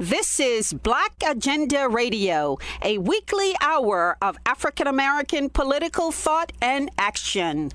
This is Black Agenda Radio, a weekly hour of African American political thought and action.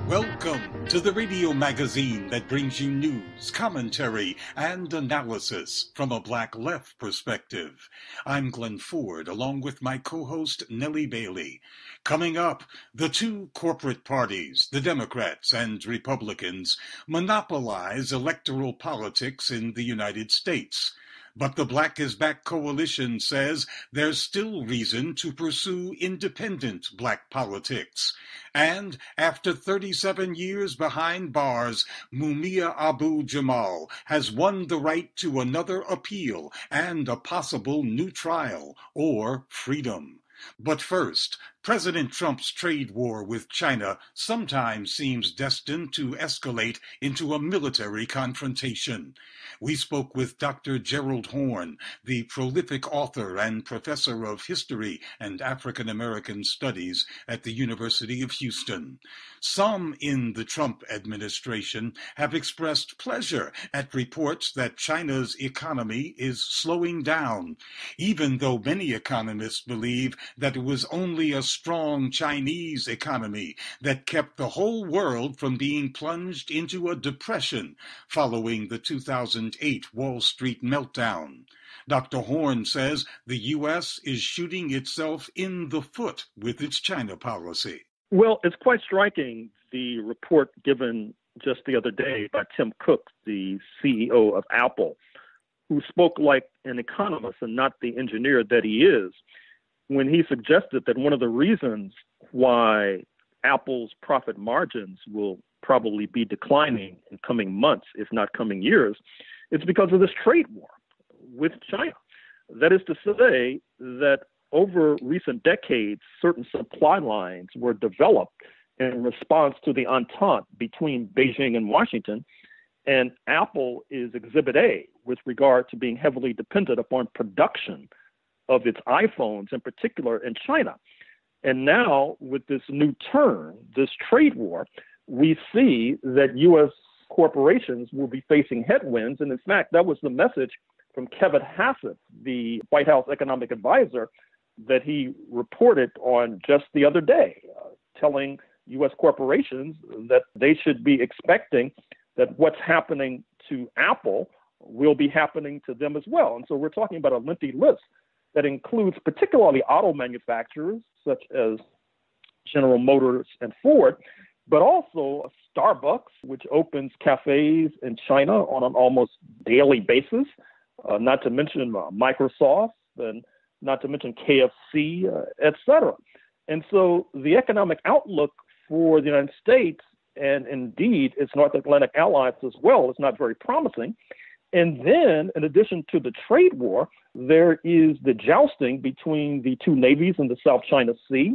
Welcome to the radio magazine that brings you news, commentary, and analysis from a Black left perspective. I'm Glen Ford, along with my co-host Nellie Bailey. Coming up, the two corporate parties, the Democrats and Republicans, monopolize electoral politics in the United States. But the Black is Back coalition says there's still reason to pursue independent Black politics. And after 37 years behind bars, Mumia Abu Jamal has won the right to another appeal and a possible new trial or freedom. But first, President Trump's trade war with China sometimes seems destined to escalate into a military confrontation. We spoke with Dr. Gerald Horne, the prolific author and professor of history and African American studies at the University of Houston. Some in the Trump administration have expressed pleasure at reports that China's economy is slowing down, even though many economists believe that it was only a strong Chinese economy that kept the whole world from being plunged into a depression following the 2008 Wall Street meltdown. Dr. Horne says the U.S. is shooting itself in the foot with its China policy. Well, it's quite striking, the report given just the other day by Tim Cook, the CEO of Apple, who spoke like an economist and not the engineer that he is, when he suggested that one of the reasons why Apple's profit margins will probably be declining in coming months, if not coming years, it's because of this trade war with China. That is to say that over recent decades, certain supply lines were developed in response to the entente between Beijing and Washington, and Apple is Exhibit A with regard to being heavily dependent upon production of its iPhones, in particular in China. And now, with this new turn, this trade war, we see that U.S. corporations will be facing headwinds. And in fact, that was the message from Kevin Hassett, the White House economic advisor, that he reported on just the other day, telling U.S. corporations that they should be expecting that what's happening to Apple will be happening to them as well. And so we're talking about a lengthy list that includes particularly auto manufacturers such as General Motors and Ford, but also Starbucks, which opens cafes in China on an almost daily basis, not to mention Microsoft, and not to mention KFC, et cetera. And so the economic outlook for the United States, and indeed its North Atlantic allies as well, is not very promising. And then, in addition to the trade war, there is the jousting between the two navies in the South China Sea.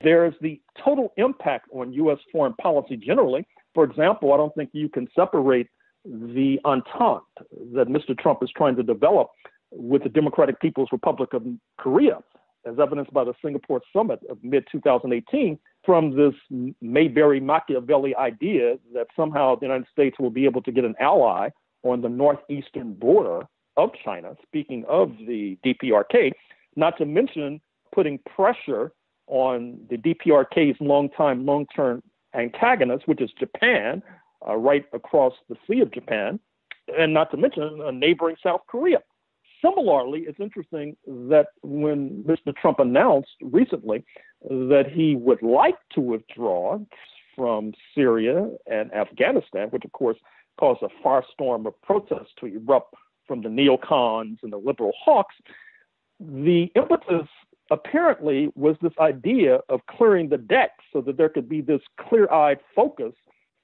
There's the total impact on U.S. foreign policy generally. For example, I don't think you can separate the entente that Mr. Trump is trying to develop with the Democratic People's Republic of Korea, as evidenced by the Singapore summit of mid-2018, from this Mayberry Machiavelli idea that somehow the United States will be able to get an ally on the northeastern border of China, speaking of the DPRK, not to mention putting pressure on the DPRK's long-term antagonist, which is Japan, right across the Sea of Japan, and not to mention a neighboring South Korea. Similarly, it's interesting that when Mr. Trump announced recently that he would like to withdraw from Syria and Afghanistan, which of course caused a firestorm of protests to erupt from the neocons and the liberal hawks, the impetus apparently was this idea of clearing the deck so that there could be this clear-eyed focus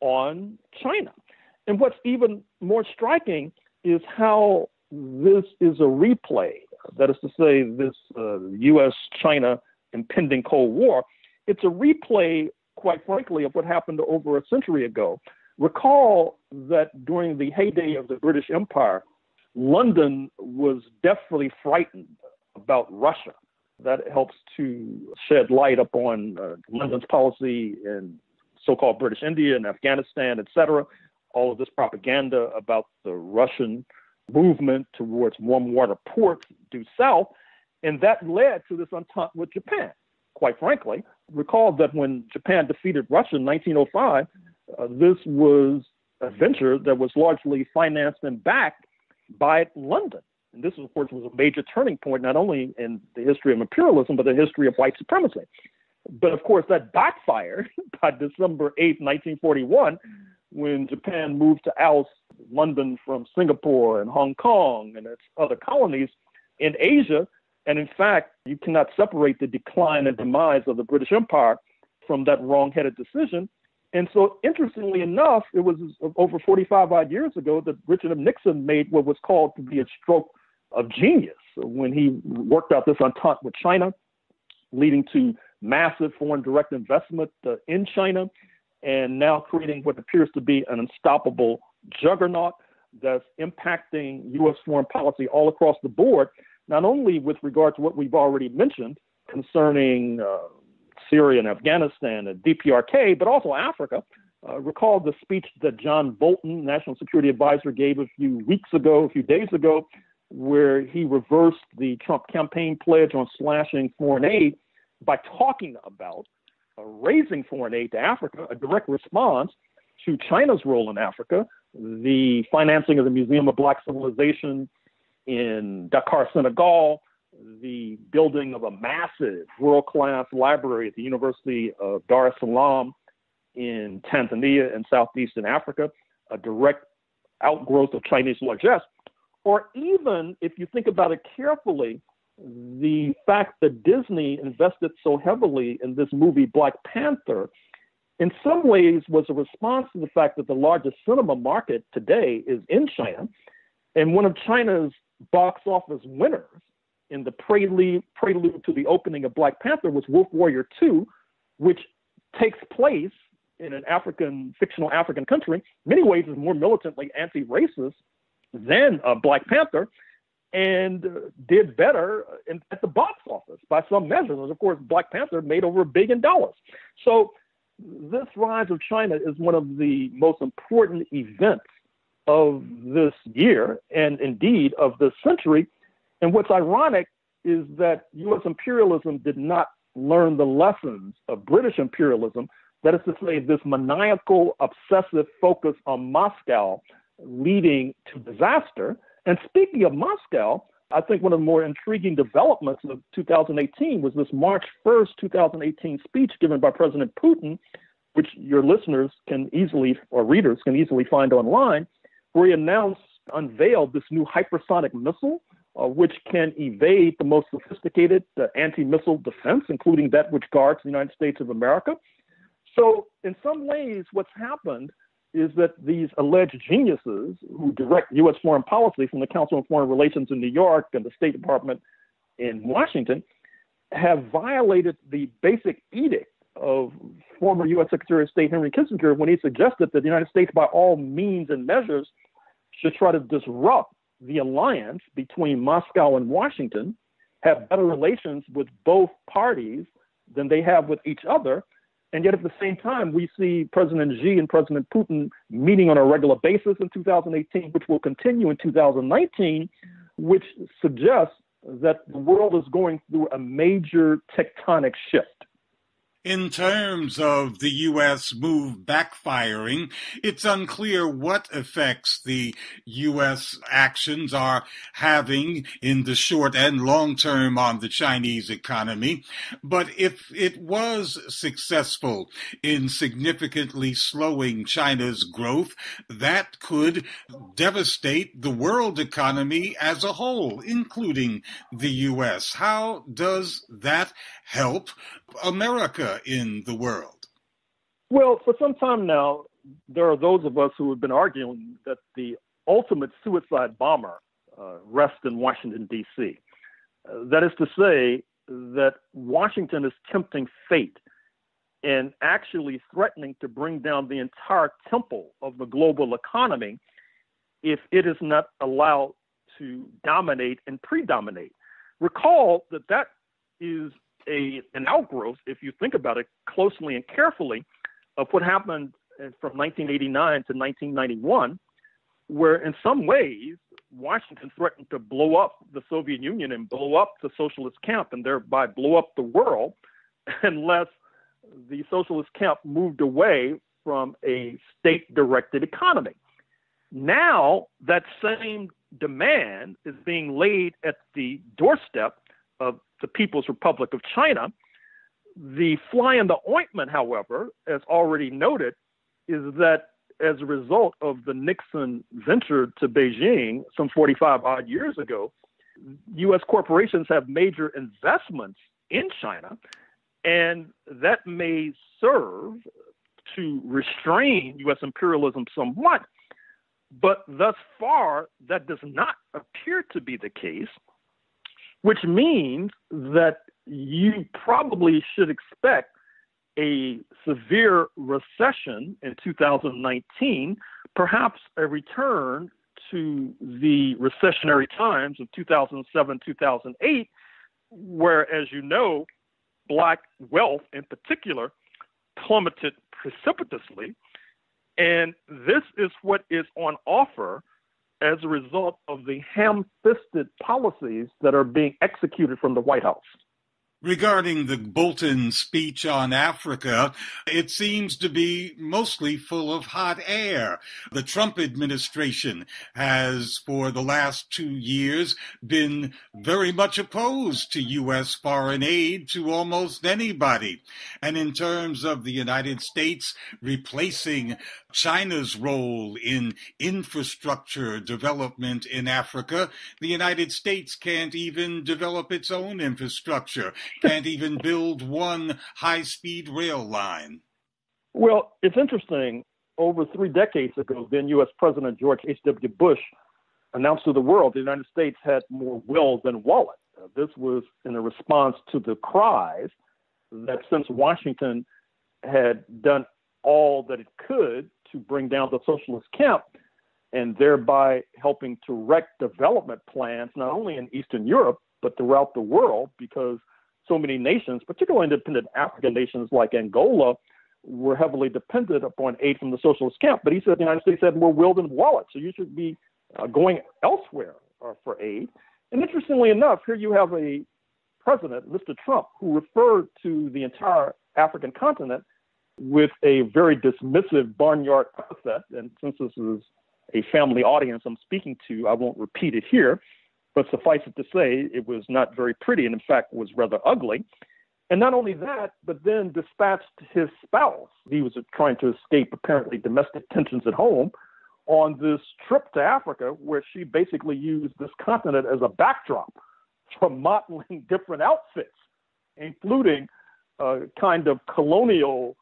on China. And what's even more striking is how this is a replay, that is to say, this U.S.-China impending Cold War. It's a replay, quite frankly, of what happened over a century ago. Recall that during the heyday of the British Empire, London was deathly frightened about Russia. That helps to shed light upon London's policy in so-called British India and Afghanistan, et cetera. All of this propaganda about the Russian movement towards warm water ports due south. And that led to this entente with Japan, quite frankly. Recall that when Japan defeated Russia in 1905, this was a venture that was largely financed and backed by London. And this, of course, was a major turning point, not only in the history of imperialism, but the history of white supremacy. But, of course, that backfired by December 8, 1941, when Japan moved to oust London from Singapore and Hong Kong and its other colonies in Asia. And in fact, you cannot separate the decline and demise of the British Empire from that wrong-headed decision. And so, interestingly enough, it was over 45 odd years ago that Richard M. Nixon made what was called to be a stroke of genius when he worked out this entente with China, leading to massive foreign direct investment in China, and now creating what appears to be an unstoppable juggernaut that's impacting U.S. foreign policy all across the board, not only with regard to what we've already mentioned concerning Syria and Afghanistan and DPRK, but also Africa. Recall the speech that John Bolton, National Security Advisor, gave a few days ago, where he reversed the Trump campaign pledge on slashing foreign aid by talking about raising foreign aid to Africa, a direct response to China's role in Africa, the financing of the Museum of Black Civilization in Dakar, Senegal, the building of a massive world-class library at the University of Dar es Salaam in Tanzania and Southeastern Africa, a direct outgrowth of Chinese largesse. Or even, if you think about it carefully, the fact that Disney invested so heavily in this movie Black Panther, in some ways was a response to the fact that the largest cinema market today is in China. And one of China's box office winners in the prelude to the opening of Black Panther was Wolf Warrior 2, which takes place in an fictional African country, in many ways is more militantly anti-racist than Black Panther, and did better at the box office by some measures. And of course, Black Panther made over $1 billion. So this rise of China is one of the most important events of this year, and indeed of this century. And what's ironic is that U.S. imperialism did not learn the lessons of British imperialism. That is to say, this maniacal, obsessive focus on Moscow leading to disaster. And speaking of Moscow, I think one of the more intriguing developments of 2018 was this March 1st, 2018 speech given by President Putin, which your listeners can easily, or readers can easily find online, where he unveiled this new hypersonic missile, which can evade the most sophisticated anti-missile defense, including that which guards the United States of America. So in some ways, what's happened is that these alleged geniuses who direct U.S. foreign policy from the Council on Foreign Relations in New York and the State Department in Washington have violated the basic edict of former U.S. Secretary of State Henry Kissinger when he suggested that the United States, by all means and measures, should try to disrupt the alliance between Moscow and Washington, have better relations with both parties than they have with each other. And yet at the same time, we see President Xi and President Putin meeting on a regular basis in 2018, which will continue in 2019, which suggests that the world is going through a major tectonic shift. In terms of the U.S. move backfiring, it's unclear what effects the U.S. actions are having in the short and long term on the Chinese economy. But if it was successful in significantly slowing China's growth, that could devastate the world economy as a whole, including the U.S. How does that help America in the world? Well, for some time now, there are those of us who have been arguing that the ultimate suicide bomber rests in Washington, D.C. That is to say that Washington is tempting fate and actually threatening to bring down the entire temple of the global economy if it is not allowed to dominate and predominate. Recall that is an outgrowth, if you think about it closely and carefully, of what happened from 1989 to 1991, where in some ways Washington threatened to blow up the Soviet Union and blow up the socialist camp and thereby blow up the world unless the socialist camp moved away from a state-directed economy. Now, that same demand is being laid at the doorstep of the People's Republic of China. The fly in the ointment, however, as already noted, is that as a result of the Nixon venture to Beijing some 45 odd years ago, U.S. corporations have major investments in China, and that may serve to restrain U.S. imperialism somewhat. But thus far, that does not appear to be the case, which means that you probably should expect a severe recession in 2019, perhaps a return to the recessionary times of 2007, 2008, where, as you know, Black wealth in particular plummeted precipitously. And this is what is on offer as a result of the ham-fisted policies that are being executed from the White House. Regarding the Bolton speech on Africa, it seems to be mostly full of hot air. The Trump administration has, for the last 2 years, been very much opposed to U.S. foreign aid to almost anybody. And in terms of the United States replacing China's role in infrastructure development in Africa, the United States can't even develop its own infrastructure. Can't even build one high-speed rail line. Well, it's interesting. Over 3 decades ago, then U.S. President George H.W. Bush announced to the world the United States had more will than wallet. This was in a response to the cries that since Washington had done all that it could to bring down the socialist camp and thereby helping to wreck development plans, not only in Eastern Europe, but throughout the world, because so many nations, particularly independent African nations like Angola, were heavily dependent upon aid from the socialist camp. But he said the United States had more will than wallet, so you should be going elsewhere for aid. And interestingly enough, here you have a president, Mr. Trump, who referred to the entire African continent with a very dismissive barnyard epithet. And since this is a family audience I'm speaking to, I won't repeat it here. But suffice it to say, it was not very pretty and, in fact, was rather ugly. And not only that, but then dispatched his spouse. He was trying to escape, apparently, domestic tensions at home on this trip to Africa, where she basically used this continent as a backdrop for modeling different outfits, including kind of colonial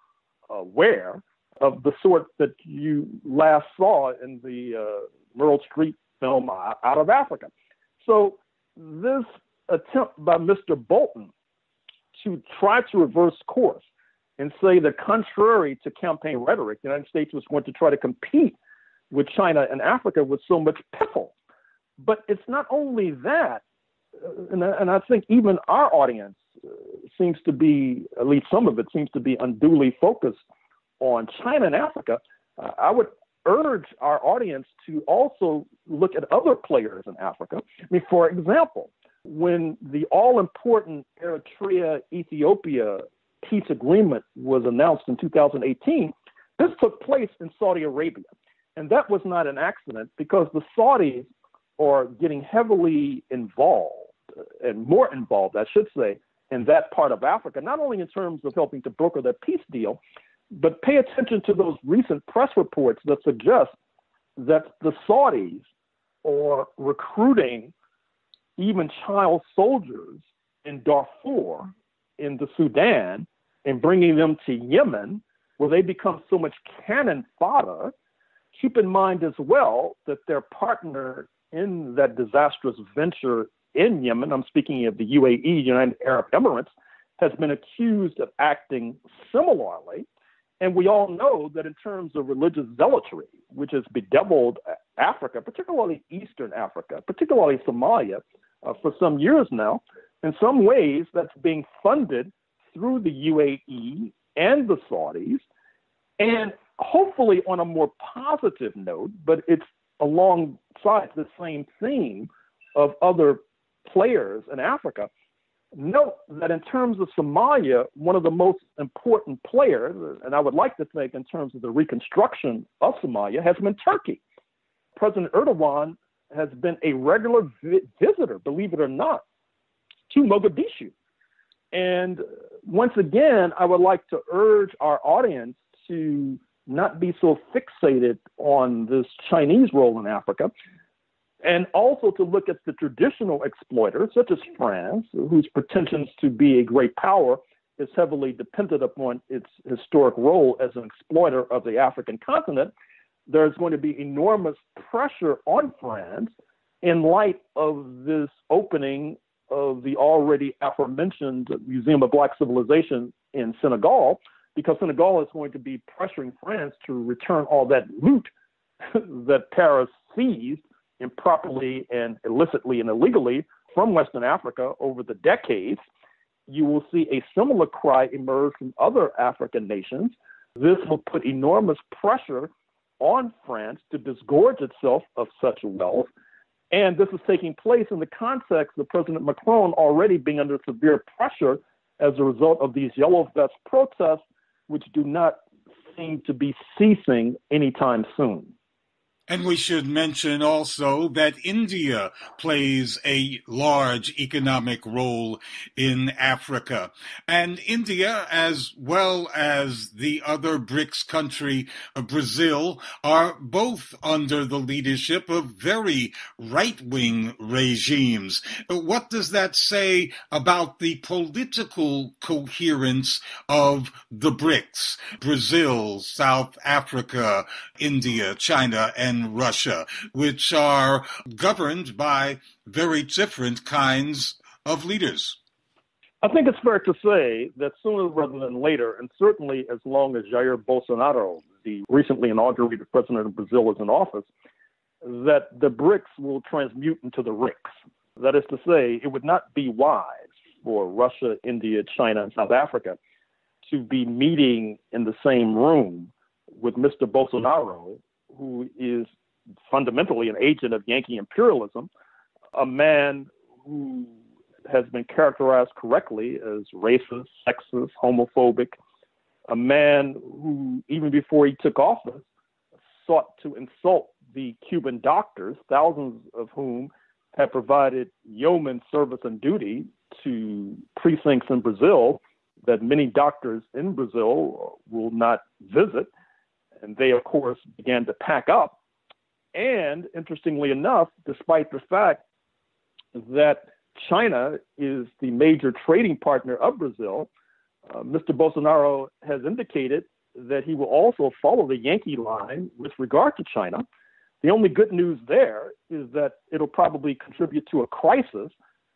wear of the sort that you last saw in the Meryl Streep film Out of Africa. So this attempt by Mr. Bolton to try to reverse course and say that contrary to campaign rhetoric, the United States was going to try to compete with China and Africa was so much piffle. But it's not only that, and I think even our audience seems to be, at least some of it seems to be unduly focused on China and Africa. I would urge our audience to also look at other players in Africa. I mean, for example, when the all-important Eritrea-Ethiopia peace agreement was announced in 2018, this took place in Saudi Arabia. And that was not an accident because the Saudis are getting heavily involved, and more involved, I should say, in that part of Africa, not only in terms of helping to broker that peace deal, but pay attention to those recent press reports that suggest that the Saudis are recruiting even child soldiers in Darfur, in the Sudan, and bringing them to Yemen, where they become so much cannon fodder. Keep in mind as well that their partner in that disastrous venture in Yemen, I'm speaking of the UAE, United Arab Emirates, has been accused of acting similarly. And we all know that in terms of religious zealotry, which has bedeviled Africa, particularly Eastern Africa, particularly Somalia, for some years now, In some ways, that's being funded through the UAE and the Saudis, and hopefully on a more positive note, but it's alongside the same theme of other players in Africa. Note that in terms of Somalia, one of the most important players, and I would like to think in terms of the reconstruction of Somalia, has been Turkey. President Erdogan has been a regular visitor, believe it or not, to Mogadishu. And once again, I would like to urge our audience to not be so fixated on this Chinese role in Africa, and also to look at the traditional exploiters, such as France, whose pretensions to be a great power is heavily dependent upon its historic role as an exploiter of the African continent. There's going to be enormous pressure on France in light of this opening of the already aforementioned Museum of Black Civilization in Senegal, because Senegal is going to be pressuring France to return all that loot that Paris seized improperly and illicitly and illegally from Western Africa over the decades. You will see a similar cry emerge from other African nations. This will put enormous pressure on France to disgorge itself of such wealth. And this is taking place in the context of President Macron already being under severe pressure as a result of these yellow vest protests, which do not seem to be ceasing anytime soon. And we should mention also that India plays a large economic role in Africa. And India, as well as the other BRICS country, Brazil, are both under the leadership of very right-wing regimes. What does that say about the political coherence of the BRICS? Brazil, South Africa, India, China, and Russia, which are governed by very different kinds of leaders. I think it's fair to say that sooner rather than later, and certainly as long as Jair Bolsonaro, the recently inaugurated president of Brazil, is in office, that the BRICS will transmute into the RICS. That is to say, it would not be wise for Russia, India, China, and South Africa to be meeting in the same room with Mr. Bolsonaro, who is fundamentally an agent of Yankee imperialism, a man who has been characterized correctly as racist, sexist, homophobic, a man who, even before he took office, sought to insult the Cuban doctors, thousands of whom have provided yeoman service and duty to precincts in Brazil that many doctors in Brazil will not visit. And they, of course, began to pack up. And interestingly enough, despite the fact that China is the major trading partner of Brazil, Mr. Bolsonaro has indicated that he will also follow the Yankee line with regard to China. The only good news there is that it'll probably contribute to a crisis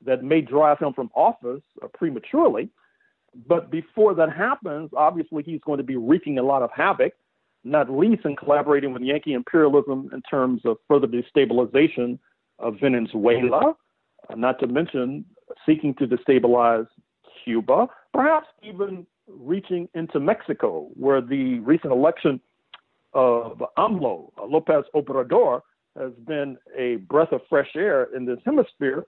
that may drive him from office prematurely. But before that happens, obviously he's going to be wreaking a lot of havoc, not least in collaborating with Yankee imperialism in terms of further destabilization of Venezuela, not to mention seeking to destabilize Cuba, perhaps even reaching into Mexico, where the recent election of AMLO, Lopez Obrador, has been a breath of fresh air in this hemisphere.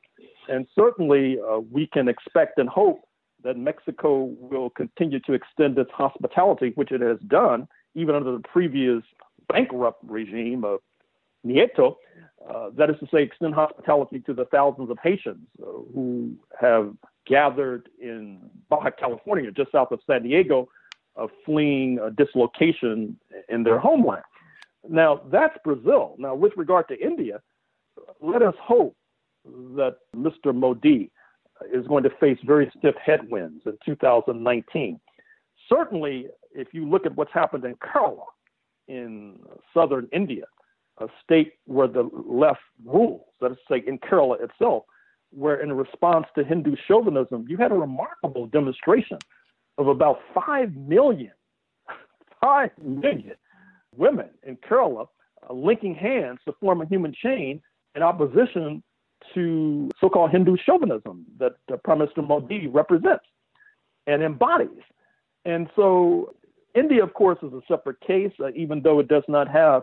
And certainly we can expect and hope that Mexico will continue to extend its hospitality, which it has done, even under the previous bankrupt regime of Nieto, that is to say, extend hospitality to the thousands of Haitians who have gathered in Baja California, just south of San Diego, fleeing dislocation in their homeland. Now, that's Brazil. Now, with regard to India, let us hope that Mr. Modi is going to face very stiff headwinds in 2019. Certainly, if you look at what's happened in Kerala in southern India, a state where the left rules, that is to say, in Kerala itself, where in response to Hindu chauvinism, you had a remarkable demonstration of about 5 million women in Kerala linking hands to form a human chain in opposition to so-called Hindu chauvinism that Prime Minister Modi represents and embodies. And so India, of course, is a separate case, even though it does not have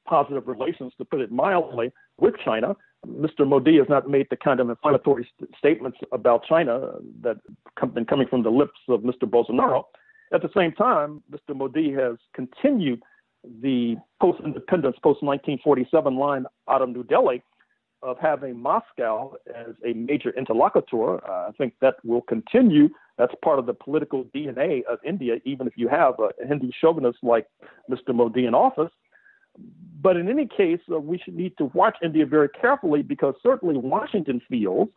positive relations, to put it mildly, with China. Mr. Modi has not made the kind of inflammatory statements about China that have been coming from the lips of Mr. Bolsonaro. At the same time, Mr. Modi has continued the post-independence, post-1947 line out of New Delhi of having Moscow as a major interlocutor. I think that will continue. That's part of the political DNA of India, even if you have a Hindu chauvinist like Mr. Modi in office. But in any case, we should need to watch India very carefully, because certainly Washington feels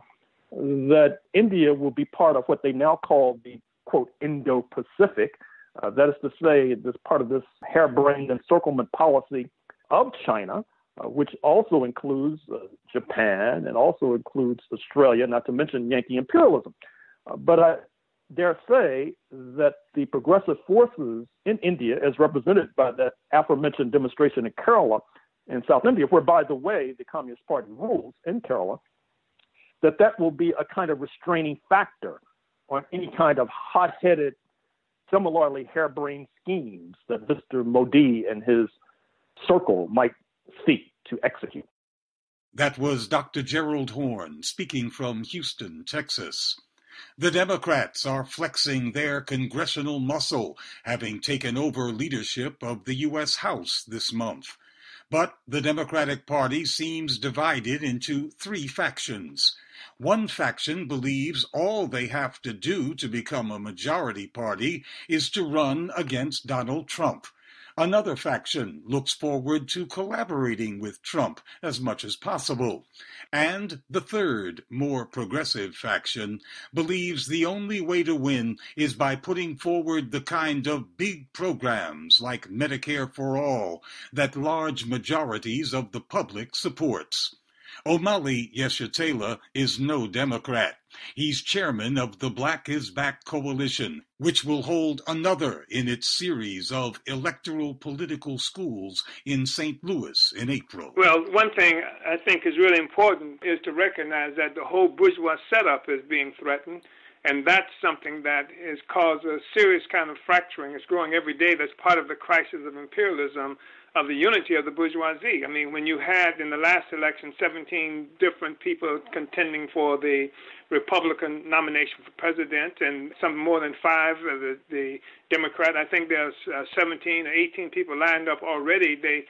that India will be part of what they now call the, quote, Indo-Pacific. That is to say, this part of this harebrained encirclement policy of China, which also includes Japan and also includes Australia, not to mention Yankee imperialism. But I dare say that the progressive forces in India, as represented by that aforementioned demonstration in Kerala in South India, where, by the way, the Communist Party rules in Kerala, that will be a kind of restraining factor on any kind of hot-headed, similarly harebrained schemes that Mr. Modi and his circle might seek to execute. That was Dr. Gerald Horne speaking from Houston, Texas. The Democrats are flexing their congressional muscle, having taken over leadership of the U.S. House this month. But the Democratic Party seems divided into three factions. One faction believes all they have to do to become a majority party is to run against Donald Trump. Another faction looks forward to collaborating with Trump as much as possible. And the third, more progressive faction believes the only way to win is by putting forward the kind of big programs like Medicare for All that large majorities of the public supports. Omali Yeshitela is no Democrat. He's chairman of the Black is Back coalition, which will hold another in its series of electoral political schools in St. Louis in April. Well, one thing I think is really important is to recognize that the whole bourgeois setup is being threatened, and that's something that has caused a serious kind of fracturing. It's growing every day. That's part of the crisis of imperialism, of the unity of the bourgeoisie. I mean, when you had in the last election 17 different people contending for the Republican nomination for president, and some more than 5 of the Democrat, I think there's 17 or 18 people lined up already. They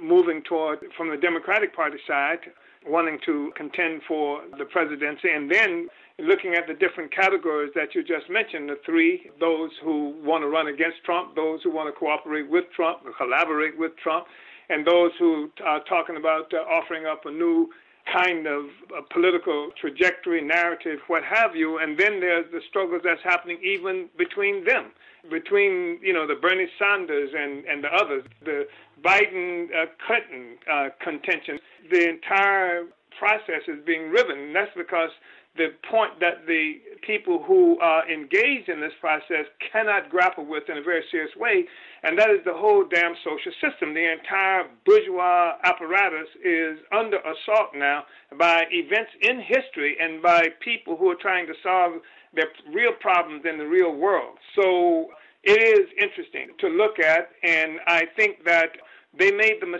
moving toward, from the Democratic Party side, wanting to contend for the presidency. And then looking at the different categories that you just mentioned, the three, those who want to run against Trump, those who want to cooperate with Trump, or collaborate with Trump, and those who are talking about offering up a new kind of political trajectory, narrative, what have you. And then there's the struggles that's happening even between them, between, the Bernie Sanders and the others, the Biden-Clinton contention. The entire process is being riven, and that's because the point that the people who are engaged in this process cannot grapple with in a very serious way, and that is the whole damn social system. The entire bourgeois apparatus is under assault now by events in history and by people who are trying to solve their real problems in the real world. So it is interesting to look at, and I think that they made the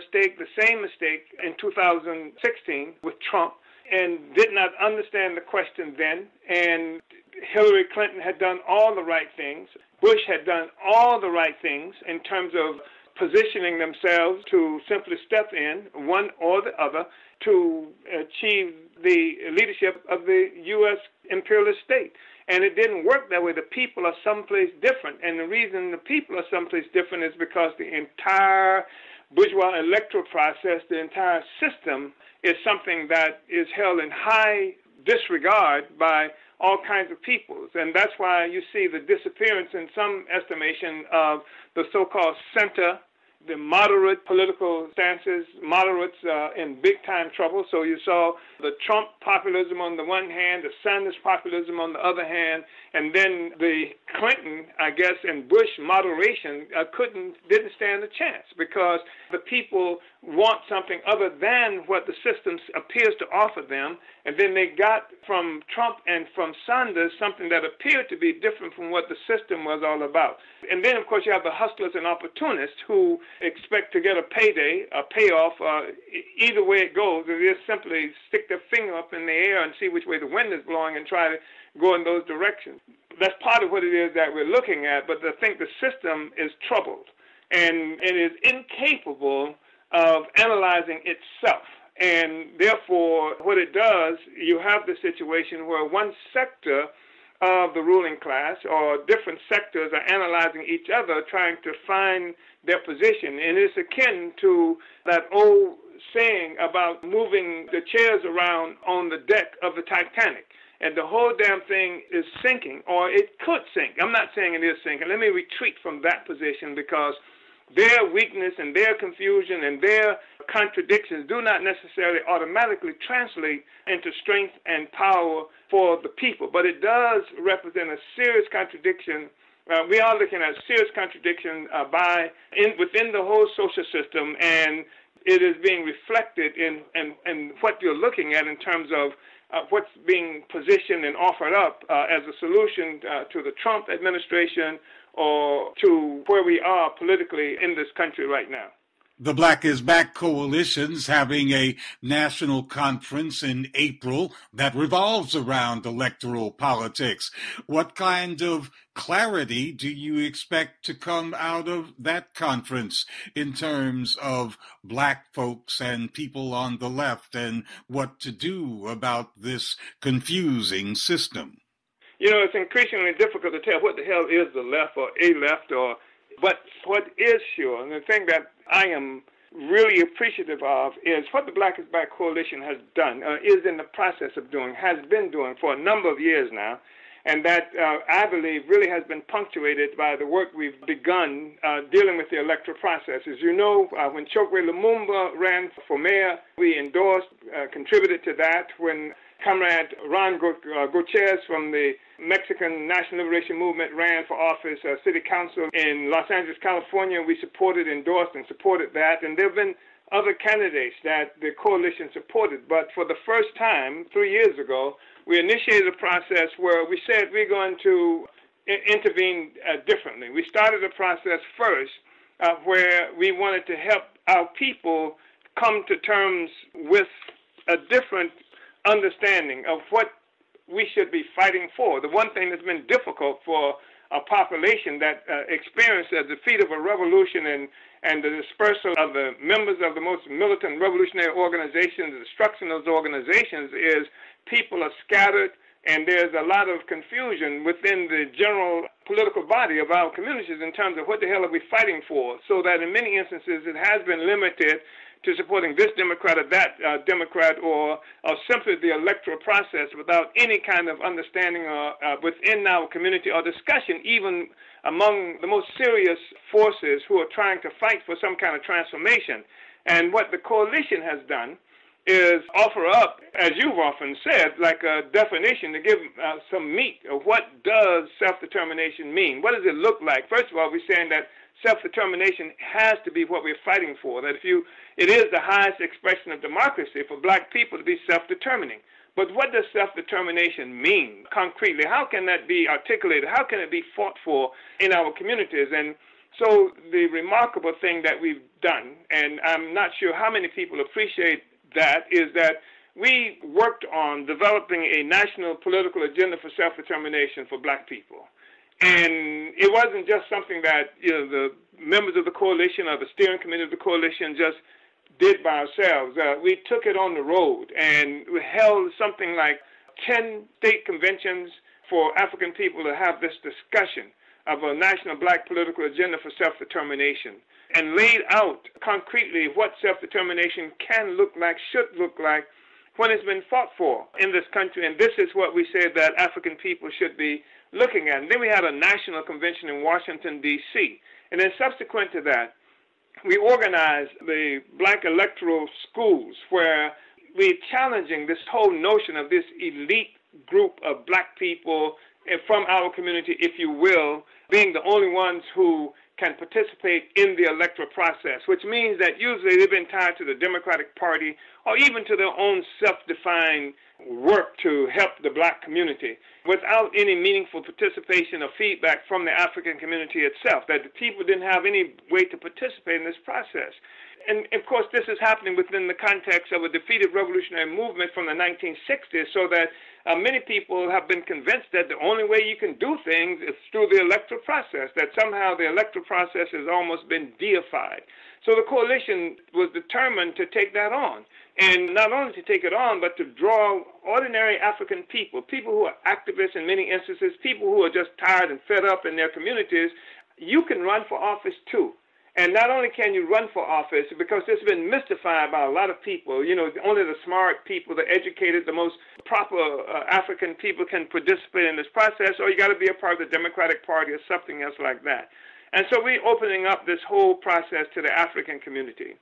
same mistake in 2016 with Trump, and did not understand the question then. And Hillary Clinton had done all the right things. Bush had done all the right things in terms of positioning themselves to simply step in, one or the other, to achieve the leadership of the U.S. imperialist state. And it didn't work that way. The people are someplace different. And the reason the people are someplace different is because the entire bourgeois electoral process, the entire system, is something that is held in high disregard by all kinds of peoples. And that's why you see the disappearance, in some estimation, of the so-called center, the moderate political stances. Moderates in big-time trouble. So you saw the Trump populism on the one hand, the Sanders populism on the other hand, and then the Clinton, I guess, and Bush moderation didn't stand a chance, because the people want something other than what the system appears to offer them. And then they got from Trump and from Sanders something that appeared to be different from what the system was all about. And then, of course, you have the hustlers and opportunists who expect to get a payday, a payoff. Either way it goes, they just simply stick their finger up in the air and see which way the wind is blowing and try to go in those directions. That's part of what it is that we're looking at, but I think the system is troubled and it is incapable of analyzing itself. And therefore, what it does, you have the situation where one sector of the ruling class or different sectors are analyzing each other, trying to find their position. And it's akin to that old saying about moving the chairs around on the deck of the Titanic. And the whole damn thing is sinking, or it could sink. I'm not saying it is sinking. Let me retreat from that position, because their weakness and their confusion and their contradictions do not necessarily automatically translate into strength and power for the people. But it does represent a serious contradiction. We are looking at a serious contradiction within the whole social system, and it is being reflected in what you're looking at in terms of what's being positioned and offered up as a solution to the Trump administration or to where we are politically in this country right now. The Black is Back Coalition's having a national conference in April that revolves around electoral politics. What kind of clarity do you expect to come out of that conference in terms of Black folks and people on the left and what to do about this confusing system? You know, it's increasingly difficult to tell what the hell is the left or a left, but what is sure, and the thing that I am really appreciative of, is what the Black is Back Coalition has done, is in the process of doing, has been doing for a number of years now, and that I believe really has been punctuated by the work we've begun dealing with the electoral process. As you know, when Chokwe Lumumba ran for mayor, we endorsed, contributed to that. When Comrade Ron Gutierrez from the Mexican National Liberation Movement ran for office, city council in Los Angeles, California, we supported, endorsed, and supported that. And there have been other candidates that the coalition supported. But for the first time, 3 years ago, we initiated a process where we said we're going to intervene differently. We started a process first where we wanted to help our people come to terms with a different understanding of what we should be fighting for. The one thing that's been difficult for a population that experienced the defeat of a revolution and the dispersal of the members of the most militant revolutionary organizations, the destruction of those organizations, is people are scattered, and there's a lot of confusion within the general political body of our communities in terms of what the hell are we fighting for, so that in many instances it has been limited to supporting this Democrat or that Democrat, or simply the electoral process without any kind of understanding within our community or discussion, even among the most serious forces who are trying to fight for some kind of transformation. And what the coalition has done is offer up, as you've often said, like a definition to give some meat of what does self-determination mean. What does it look like? First of all, we're saying that self-determination has to be what we're fighting for, that it is the highest expression of democracy for Black people to be self-determining. But what does self-determination mean concretely? How can that be articulated? How can it be fought for in our communities? And so the remarkable thing that we've done, and I'm not sure how many people appreciate that, is that we worked on developing a national political agenda for self-determination for Black people. And it wasn't just something that the members of the coalition or the steering committee of the coalition just did by ourselves. We took it on the road, and we held something like 10 state conventions for African people to have this discussion of a national Black political agenda for self-determination, and laid out concretely what self-determination can look like, should look like, when it's been fought for in this country. And this is what we said that African people should be looking at. And then we had a national convention in Washington, D.C. And then subsequent to that, we organized the Black electoral schools, where we're challenging this whole notion of this elite group of Black people from our community, if you will, being the only ones who can participate in the electoral process, which means that usually they've been tied to the Democratic Party or even to their own self-defined work to help the black community without any meaningful participation or feedback from the African community itself, that the people didn't have any way to participate in this process. And, of course, this is happening within the context of a defeated revolutionary movement from the 1960s, so that many people have been convinced that the only way you can do things is through the electoral process, that somehow the electoral process has almost been deified. So the coalition was determined to take that on, and not only to take it on, but to draw ordinary African people, people who are activists in many instances, people who are just tired and fed up in their communities. You can run for office too. And not only can you run for office, because it's been mystified by a lot of people, you know, only the smart people, the educated, the most proper African people can participate in this process, or you got to be a part of the Democratic Party or something else like that. And so we're opening up this whole process to the African community.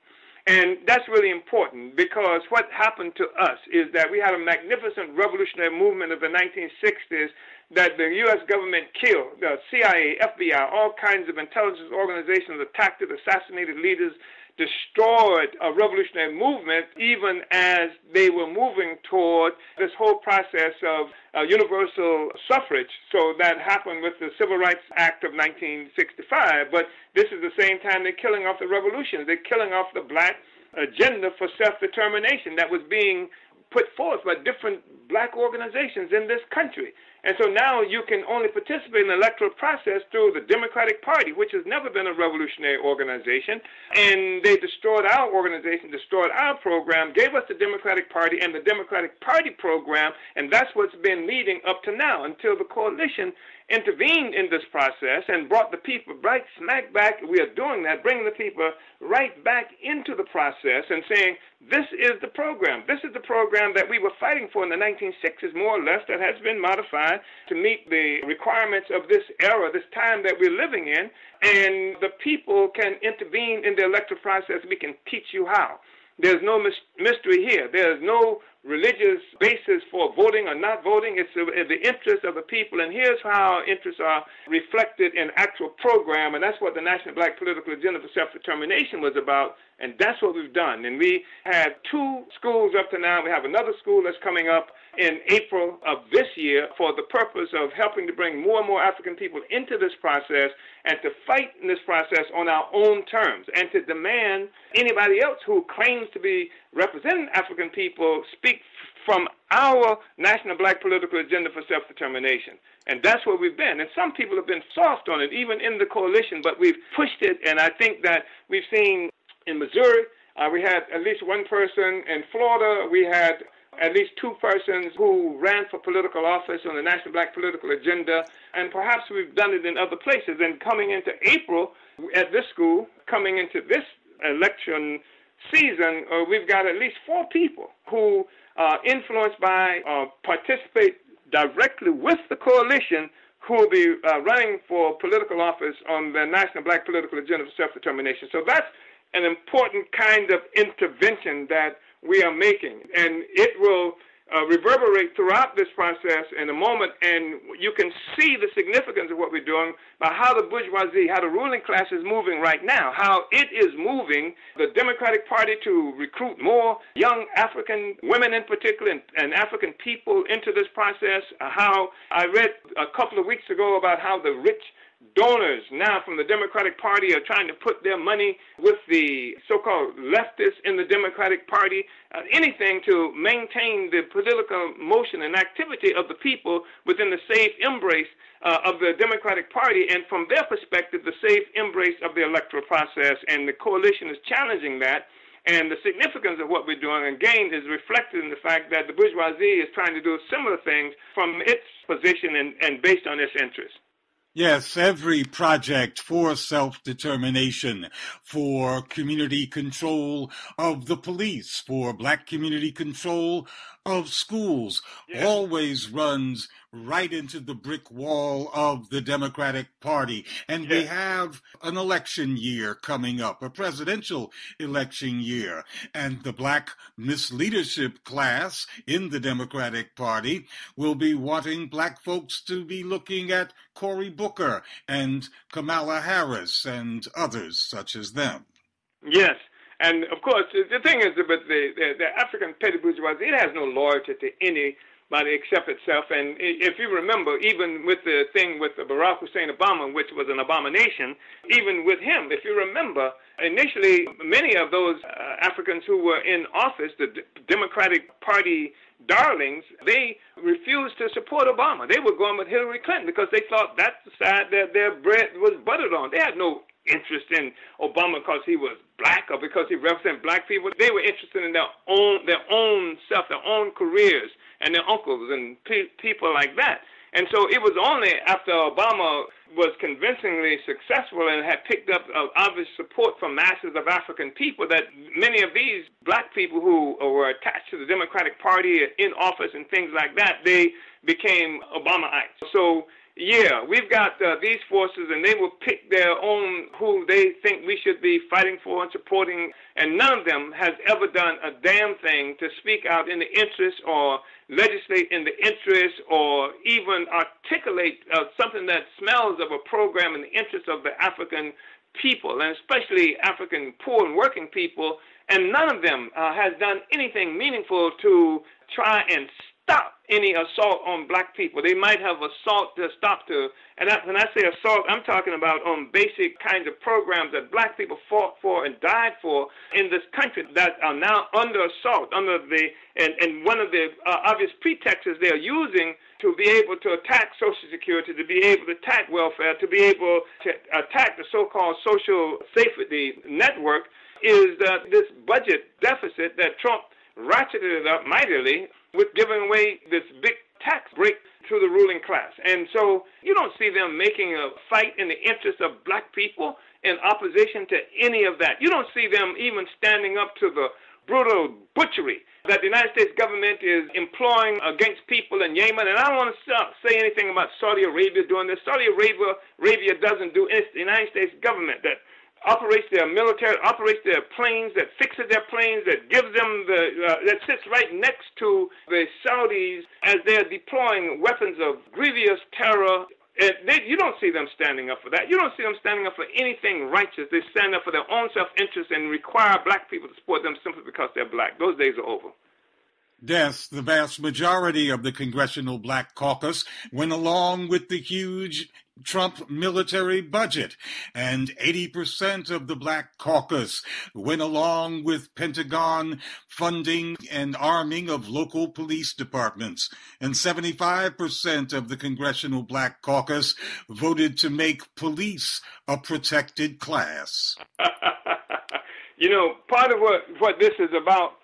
And that's really important, because what happened to us is that we had a magnificent revolutionary movement of the 1960s that the U.S. government killed. The CIA, FBI, all kinds of intelligence organizations attacked it, assassinated leaders, destroyed a revolutionary movement, even as they were moving toward this whole process of universal suffrage. So that happened with the Civil Rights Act of 1965. But this is the same time they're killing off the revolution. They're killing off the black agenda for self-determination that was being put forth by different black organizations in this country. And so now you can only participate in the electoral process through the Democratic Party, which has never been a revolutionary organization. And they destroyed our organization, destroyed our program, gave us the Democratic Party and the Democratic Party program, and that's what's been leading up to now, until the coalition intervened in this process and brought the people right smack back. We are doing that, bringing the people right back into the process and saying, this is the program. This is the program that we were fighting for in the 1960s, more or less, that has been modified to meet the requirements of this era, this time that we're living in. And the people can intervene in the electoral process. We can teach you how. There's no mystery here. There's no religious basis for voting or not voting. It's the interest of the people, and here's how our interests are reflected in actual program, and that's what the National Black Political Agenda for Self-Determination was about, and that's what we've done. And we had 2 schools up to now. We have another school that's coming up in April of this year for the purpose of helping to bring more and more African people into this process and to fight in this process on our own terms, and to demand anybody else who claims to be representing African people speak from our National Black Political Agenda for Self-Determination. And that's where we've been. And some people have been soft on it, even in the coalition, but we've pushed it. And I think that we've seen in Missouri, we had at least one person. In Florida, we had at least 2 persons who ran for political office on the National Black Political Agenda, and perhaps we've done it in other places. And coming into April at this school, coming into this election season, we've got at least 4 people who are influenced by, participate directly with the coalition, who will be running for political office on the National Black Political Agenda for Self-Determination. So that's an important kind of intervention that we are making, and it will reverberate throughout this process in a moment, and you can see the significance of what we're doing by how the bourgeoisie, how the ruling class is moving right now, how it is moving the Democratic Party to recruit more young African women in particular and African people into this process. How I read a couple of weeks ago about how the rich donors now from the Democratic Party are trying to put their money with the so-called leftists in the Democratic Party, anything to maintain the political motion and activity of the people within the safe embrace of the Democratic Party, and from their perspective, the safe embrace of the electoral process. And the coalition is challenging that. And the significance of what we're doing, again, is reflected in the fact that the bourgeoisie is trying to do similar things from its position and based on its interests. Yes, every project for self-determination, for community control of the police, for black community control of schools always runs right into the brick wall of the Democratic Party. And we have an election year coming up, a presidential election year. And the black misleadership class in the Democratic Party will be wanting black folks to be looking at Cory Booker and Kamala Harris and others such as them. Yes. And, of course, the thing is that the African petty bourgeoisie, it has no loyalty to anybody except itself. And if you remember, even with the thing with Barack Hussein Obama, which was an abomination, even with him, if you remember, initially many of those Africans who were in office, the Democratic Party darlings, they refused to support Obama. They were going with Hillary Clinton because they thought that's the side that their bread was buttered on. They had no interest in Obama because he was black or because he represented black people. They were interested in their own self, their own careers, and their uncles and people like that. And so it was only after Obama was convincingly successful and had picked up obvious support from masses of African people that many of these black people who were attached to the Democratic Party in office and things like that, they became Obamaites. So yeah, we've got these forces, and they will pick their own who they think we should be fighting for and supporting, and none of them has ever done a damn thing to speak out in the interest or legislate in the interest or even articulate something that smells of a program in the interest of the African people, and especially African poor and working people, and none of them has done anything meaningful to try and stop any assault on black people. They might have assault to stop to, and when I say assault, I'm talking about on basic kinds of programs that black people fought for and died for in this country that are now under assault, and one of the obvious pretexts they're using to be able to attack Social Security, to be able to attack welfare, to be able to attack the so-called social safety network is this budget deficit that Trump ratcheted up mightily with giving away this big tax break to the ruling class. And so you don't see them making a fight in the interest of black people in opposition to any of that. You don't see them even standing up to the brutal butchery that the United States government is employing against people in Yemen. And I don't want to say anything about Saudi Arabia doing this. Saudi Arabia doesn't do it. It's the United States government that operates their military, operates their planes, that fixes their planes, that gives them that sits right next to the Saudis as they're deploying weapons of grievous terror. You don't see them standing up for that. You don't see them standing up for anything righteous. They stand up for their own self-interest and require black people to support them simply because they're black. Those days are over. Yes, the vast majority of the Congressional Black Caucus went along with the huge Trump military budget, and 80% of the Black Caucus went along with Pentagon funding and arming of local police departments, and 75% of the Congressional Black Caucus voted to make police a protected class. You know, part of what this is about,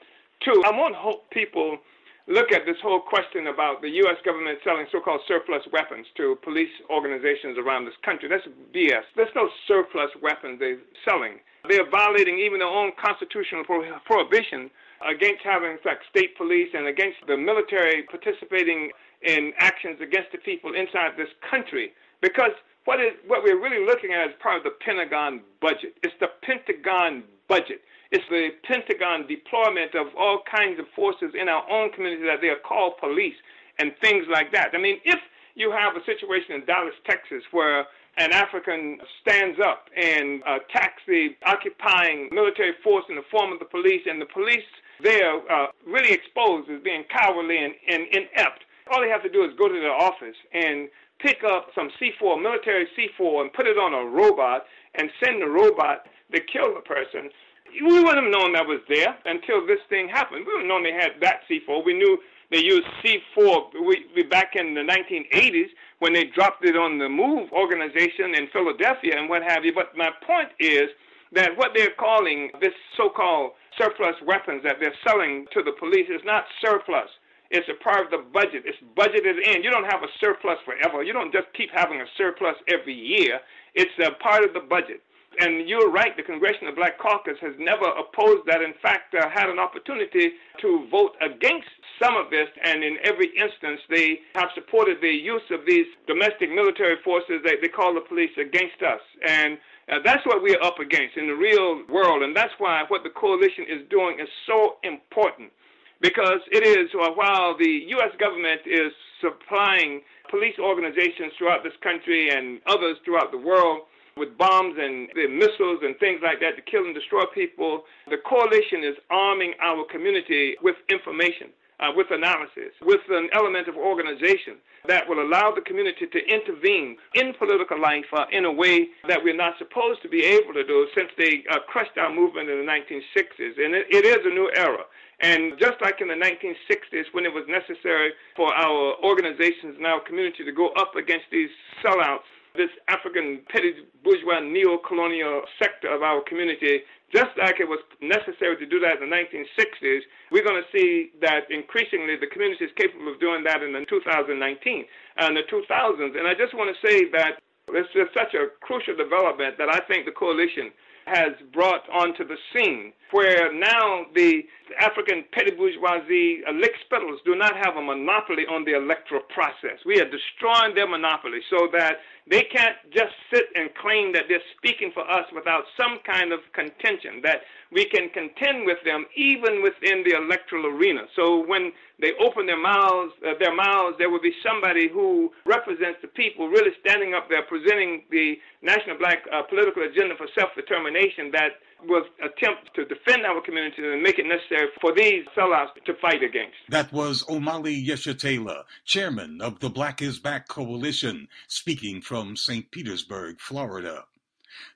too, I want to hope people look at this whole question about the U.S. government selling so-called surplus weapons to police organizations around this country. That's BS. There's no surplus weapons they're selling. They're violating even their own constitutional prohibition against having, in fact, state police and against the military participating in actions against the people inside this country. Because what we're really looking at is part of the Pentagon budget. It's the Pentagon budget. It's the Pentagon deployment of all kinds of forces in our own community that they are called police and things like that. I mean, if you have a situation in Dallas, Texas, where an African stands up and attacks the occupying military force in the form of the police, and the police there really exposed as being cowardly and inept, all they have to do is go to their office and pick up some C4, military C4, and put it on a robot and send the robot to kill the person. We wouldn't have known that was there until this thing happened. We wouldn't have known they had that C4. We knew they used C4 back in the 1980s when they dropped it on the MOVE organization in Philadelphia and what have you. But my point is that what they're calling this so-called surplus weapons that they're selling to the police is not surplus. It's a part of the budget. It's budgeted in. You don't have a surplus forever. You don't just keep having a surplus every year. It's a part of the budget. And you're right, the Congressional Black Caucus has never opposed that. In fact, had an opportunity to vote against some of this, and in every instance, they have supported the use of these domestic military forces that they call the police against us. And that's what we're up against in the real world, and that's why what the coalition is doing is so important, because it is, while the U.S. government is supplying police organizations throughout this country and others throughout the world with bombs and missiles and things like that to kill and destroy people, the coalition is arming our community with information, with analysis, with an element of organization that will allow the community to intervene in political life in a way that we're not supposed to be able to do since they crushed our movement in the 1960s. And it is a new era. And just like in the 1960s, when it was necessary for our organizations and our community to go up against these sellouts, this African petty bourgeois neo-colonial sector of our community, just like it was necessary to do that in the 1960s, we're going to see that increasingly the community is capable of doing that in the 2019 and the 2000s. And I just want to say that this is such a crucial development that I think the coalition has brought onto the scene, where now the African petty bourgeoisie lickspittles do not have a monopoly on the electoral process. We are destroying their monopoly so that they can't just sit and claim that they're speaking for us without some kind of contention, that we can contend with them even within the electoral arena. So when they open their mouths, there will be somebody who represents the people, really standing up there, presenting the national black political agenda for self-determination that will attempt to defend our community and make it necessary for these sellouts to fight against. That was Omali Yeshitela, chairman of the Black is Back Coalition, speaking from St. Petersburg, Florida.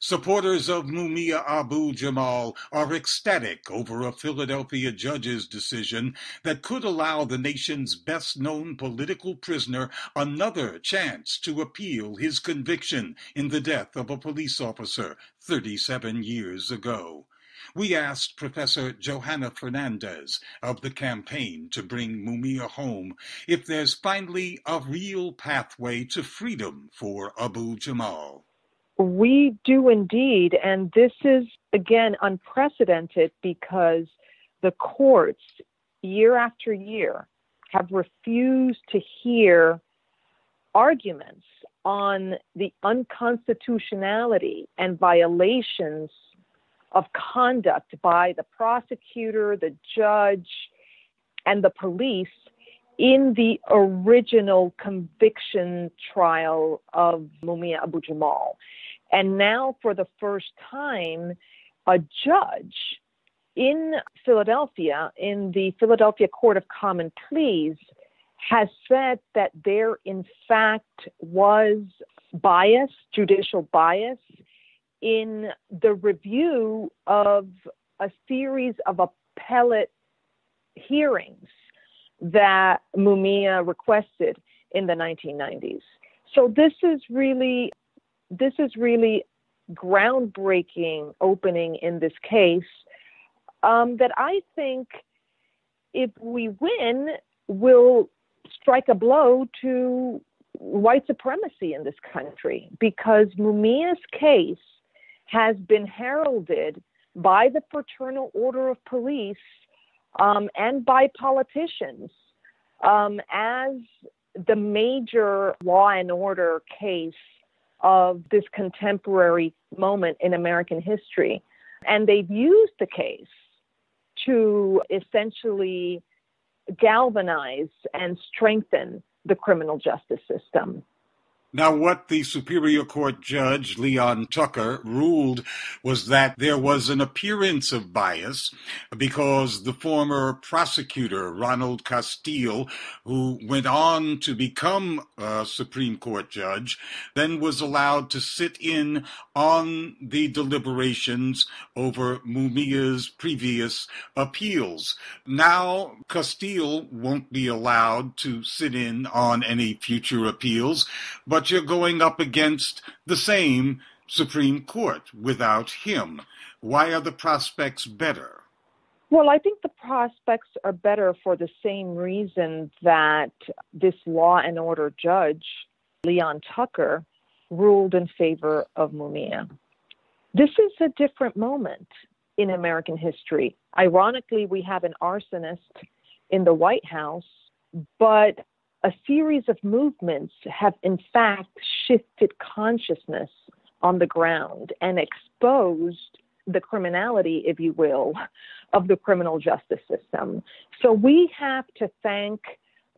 Supporters of Mumia Abu Jamal are ecstatic over a Philadelphia judge's decision that could allow the nation's best-known political prisoner another chance to appeal his conviction in the death of a police officer 37 years ago. We asked Professor Johanna Fernandez of the campaign to bring Mumia home if there's finally a real pathway to freedom for Abu Jamal. We do indeed, and this is, again, unprecedented because the courts, year after year, have refused to hear arguments on the unconstitutionality and violations of conduct by the prosecutor, the judge, and the police in the original conviction trial of Mumia Abu Jamal. And now, for the first time, a judge in Philadelphia, in the Philadelphia Court of Common Pleas, has said that there, in fact, was bias, judicial bias, in the review of a series of appellate hearings that Mumia requested in the 1990s. So this is really groundbreaking opening in this case that I think, if we win, will strike a blow to white supremacy in this country, because Mumia's case has been heralded by the Fraternal Order of Police and by politicians as the major law and order case of this contemporary moment in American history. And they've used the case to essentially galvanize and strengthen the criminal justice system. Now, what the Superior Court Judge Leon Tucker ruled was that there was an appearance of bias because the former prosecutor, Ronald Castile, who went on to become a Supreme Court judge, then was allowed to sit in on the deliberations over Mumia's previous appeals. Now, Castile won't be allowed to sit in on any future appeals, but you're going up against the same Supreme Court without him. Why are the prospects better? Well, I think the prospects are better for the same reason that this law and order judge, Leon Tucker, ruled in favor of Mumia. This is a different moment in American history. Ironically, we have an arsonist in the White House, but a series of movements have in fact shifted consciousness on the ground and exposed the criminality, if you will, of the criminal justice system. So we have to thank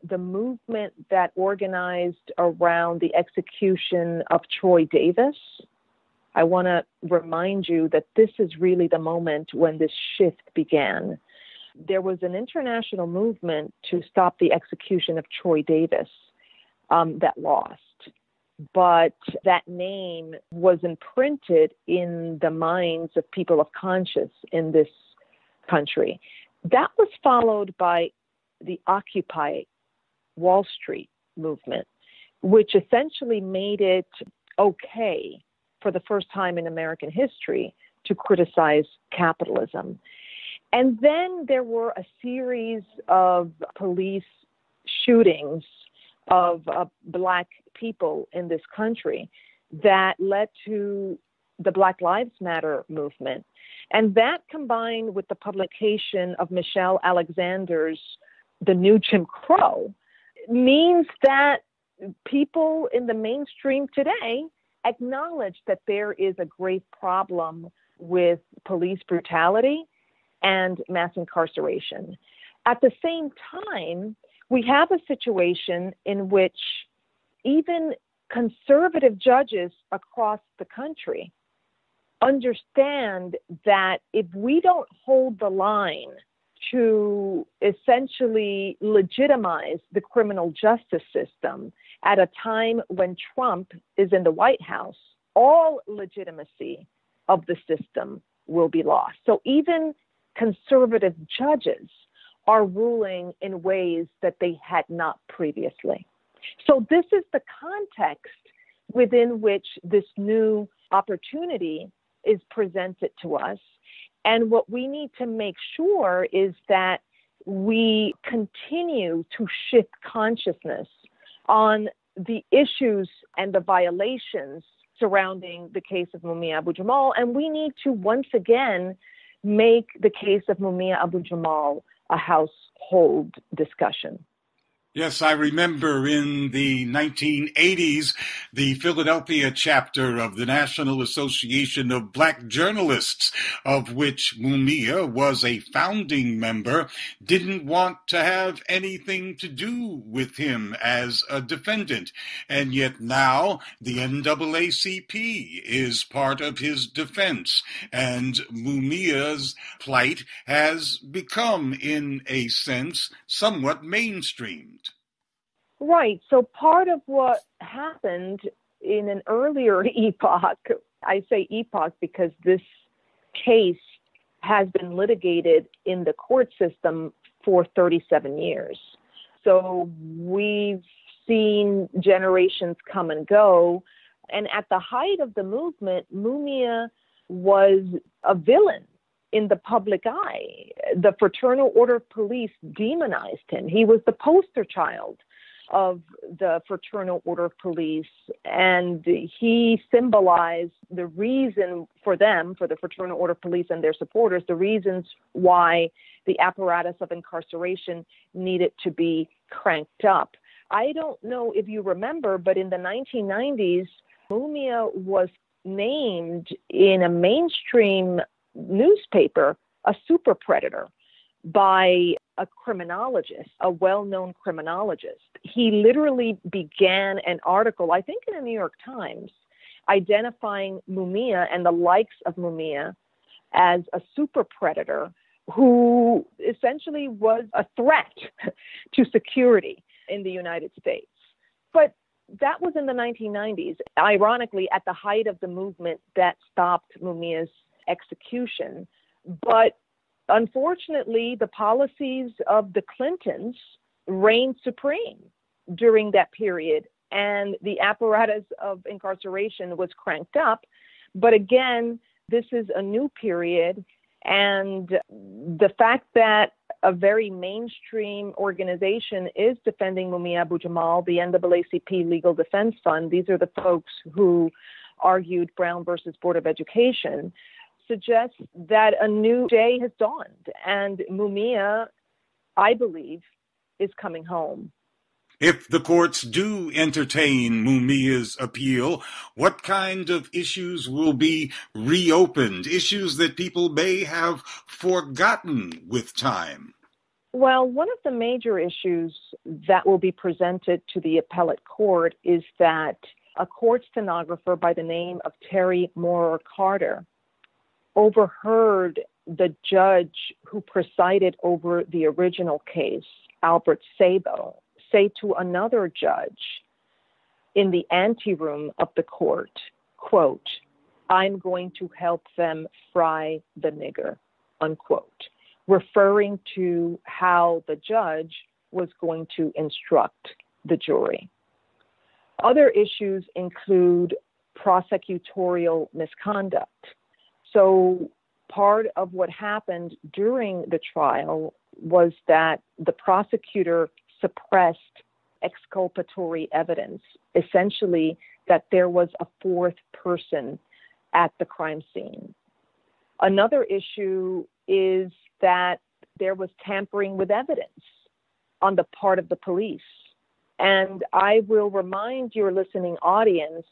the movement that organized around the execution of Troy Davis. I want to remind you that this is really the moment when this shift began. There was an international movement to stop the execution of Troy Davis that lost. But that name was imprinted in the minds of people of conscience in this country. That was followed by the Occupy Wall Street movement, which essentially made it okay for the first time in American history to criticize capitalism. And then there were a series of police shootings of Black people in this country that led to the Black Lives Matter movement. And that combined with the publication of Michelle Alexander's The New Jim Crow means that people in the mainstream today acknowledge that there is a grave problem with police brutality and mass incarceration. At the same time, we have a situation in which even conservative judges across the country understand that if we don't hold the line to essentially legitimize the criminal justice system at a time when Trump is in the White House, all legitimacy of the system will be lost. So even conservative judges are ruling in ways that they had not previously. So this is the context within which this new opportunity is presented to us. And what we need to make sure is that we continue to shift consciousness on the issues and the violations surrounding the case of Mumia Abu Jamal. And we need to once again make the case of Mumia Abu Jamal a household discussion. Yes, I remember in the 1980s, the Philadelphia chapter of the National Association of Black Journalists, of which Mumia was a founding member, didn't want to have anything to do with him as a defendant. And yet now the NAACP is part of his defense, and Mumia's plight has become, in a sense, somewhat mainstreamed. Right. So part of what happened in an earlier epoch, I say epoch because this case has been litigated in the court system for 37 years. So we've seen generations come and go. And at the height of the movement, Mumia was a villain in the public eye. The Fraternal Order of Police demonized him. He was the poster child of the Fraternal Order of Police, and he symbolized the reason for them, for the Fraternal Order of Police and their supporters, the reasons why the apparatus of incarceration needed to be cranked up. I don't know if you remember, but in the 1990s, Mumia was named in a mainstream newspaper a super predator by a criminologist, a well-known criminologist. He literally began an article, I think in the New York Times, identifying Mumia and the likes of Mumia as a super predator who essentially was a threat to security in the United States. But that was in the 1990s, ironically, at the height of the movement that stopped Mumia's execution. But unfortunately, the policies of the Clintons reigned supreme during that period, and the apparatus of incarceration was cranked up. But again, this is a new period, and the fact that a very mainstream organization is defending Mumia Abu Jamal, the NAACP Legal Defense Fund, these are the folks who argued Brown versus Board of Education, suggests that a new day has dawned, and Mumia I believe, is coming home. If the courts do entertain Mumia's appeal, what kind of issues will be reopened? Issues that people may have forgotten with time? Well, one of the major issues that will be presented to the appellate court is that a court stenographer by the name of Terry Moorer Carter overheard the judge who presided over the original case, Albert Sabo, say to another judge in the anteroom of the court, quote, "I'm going to help them fry the nigger," unquote, referring to how the judge was going to instruct the jury. Other issues include prosecutorial misconduct. So part of what happened during the trial was that the prosecutor suppressed exculpatory evidence, essentially that there was a fourth person at the crime scene. Another issue is that there was tampering with evidence on the part of the police. And I will remind your listening audience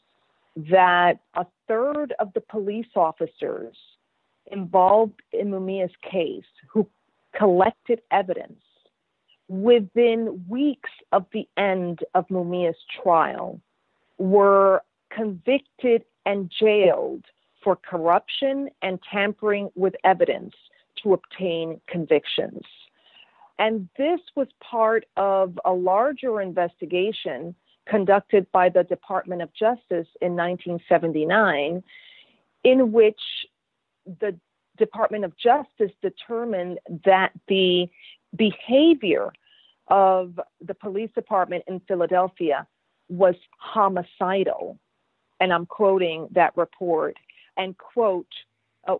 that a third of the police officers involved in Mumia's case who collected evidence within weeks of the end of Mumia's trial were convicted and jailed for corruption and tampering with evidence to obtain convictions. And this was part of a larger investigation conducted by the Department of Justice in 1979, in which the Department of Justice determined that the behavior of the police department in Philadelphia was homicidal. And I'm quoting that report, and quote,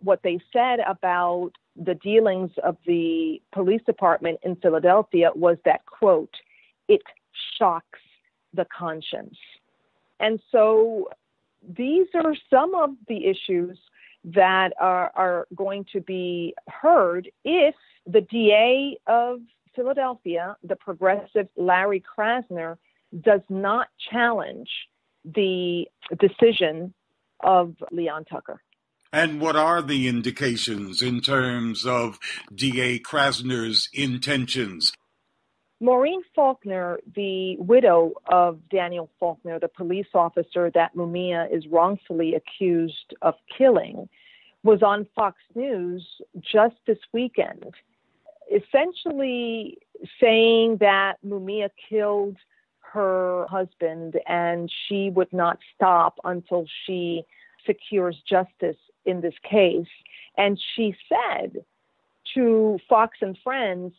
what they said about the dealings of the police department in Philadelphia was that, quote, "It shocks the conscience." And so these are some of the issues that are going to be heard if the DA of Philadelphia, the progressive Larry Krasner, does not challenge the decision of Leon Tucker. And what are the indications in terms of DA Krasner's intentions? Maureen Faulkner, the widow of Daniel Faulkner, the police officer that Mumia is wrongfully accused of killing, was on Fox News just this weekend, essentially saying that Mumia killed her husband and she would not stop until she secures justice in this case. And she said to Fox and Friends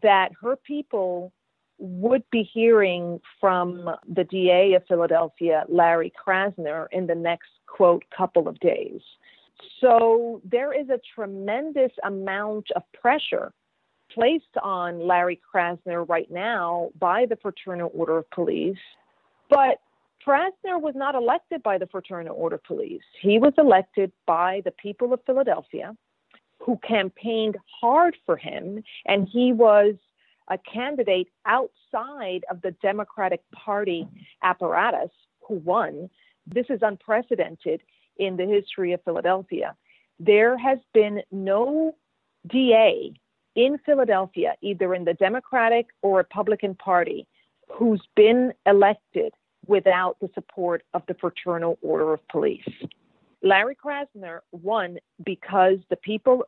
that her people would be hearing from the DA of Philadelphia, Larry Krasner, in the next, quote, couple of days. So there is a tremendous amount of pressure placed on Larry Krasner right now by the Fraternal Order of Police. But Krasner was not elected by the Fraternal Order of Police. He was elected by the people of Philadelphia, who campaigned hard for him, and he was a candidate outside of the Democratic Party apparatus who won. This is unprecedented in the history of Philadelphia. There has been no DA in Philadelphia, either in the Democratic or Republican Party, who's been elected without the support of the Fraternal Order of Police. Larry Krasner won because the people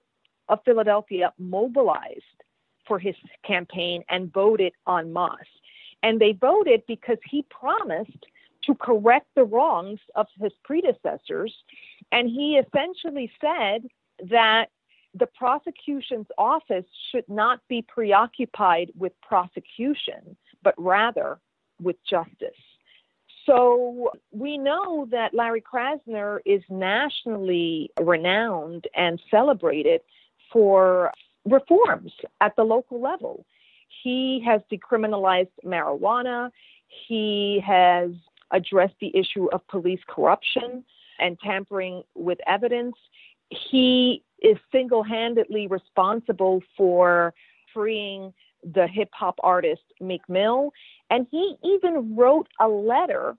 of Philadelphia mobilized for his campaign and voted en masse. And they voted because he promised to correct the wrongs of his predecessors. And he essentially said that the prosecution's office should not be preoccupied with prosecution, but rather with justice. So we know that Larry Krasner is nationally renowned and celebrated for reforms at the local level. He has decriminalized marijuana. He has addressed the issue of police corruption and tampering with evidence. He is single-handedly responsible for freeing the hip-hop artist Meek Mill, and he even wrote a letter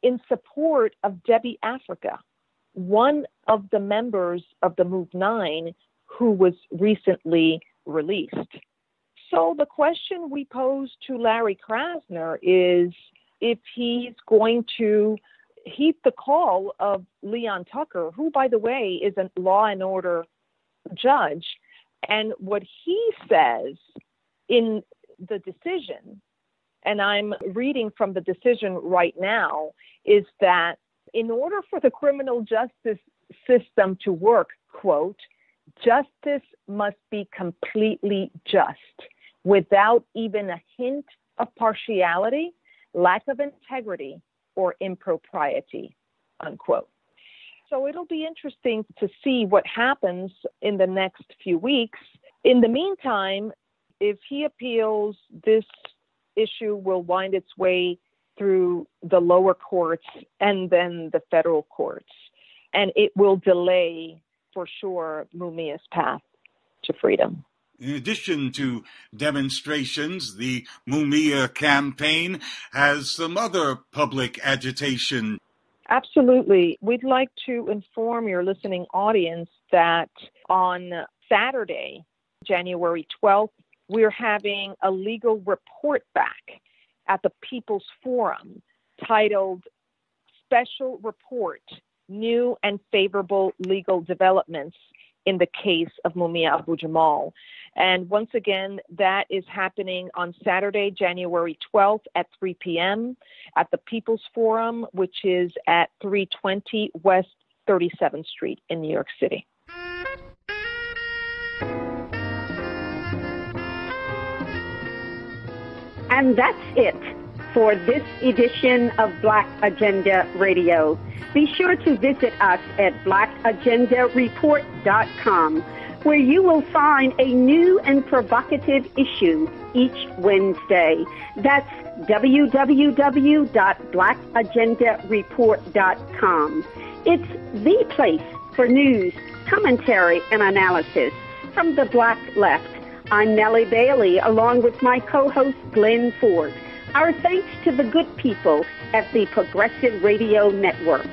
in support of Debbie Africa, one of the members of the Move 9 who was recently released. So the question we pose to Larry Krasner is if he's going to heed the call of Leon Tucker, who, by the way, is a law and order judge, and what he says in the decision, and I'm reading from the decision right now, is that in order for the criminal justice system to work, quote, justice must be completely just, without even a hint of partiality, lack of integrity, or impropriety, unquote. So it'll be interesting to see what happens in the next few weeks. In the meantime, if he appeals, this issue will wind its way through the lower courts and then the federal courts. And it will delay, for sure, Mumia's path to freedom. In addition to demonstrations, the Mumia campaign has some other public agitation. Absolutely. We'd like to inform your listening audience that on Saturday, January 12th, we're having a legal report back at the People's Forum titled Special Report, New and Favorable Legal Developments in the Case of Mumia Abu Jamal. And once again, that is happening on Saturday, January 12th at 3 p.m. at the People's Forum, which is at 320 West 37th Street in New York City. And that's it for this edition of Black Agenda Radio. Be sure to visit us at blackagendareport.com, where you will find a new and provocative issue each Wednesday. That's www.blackagendareport.com. It's the place for news, commentary, and analysis from the Black Left. I'm Nellie Bailey, along with my co-host Glen Ford. Our thanks to the good people at the Progressive Radio Network.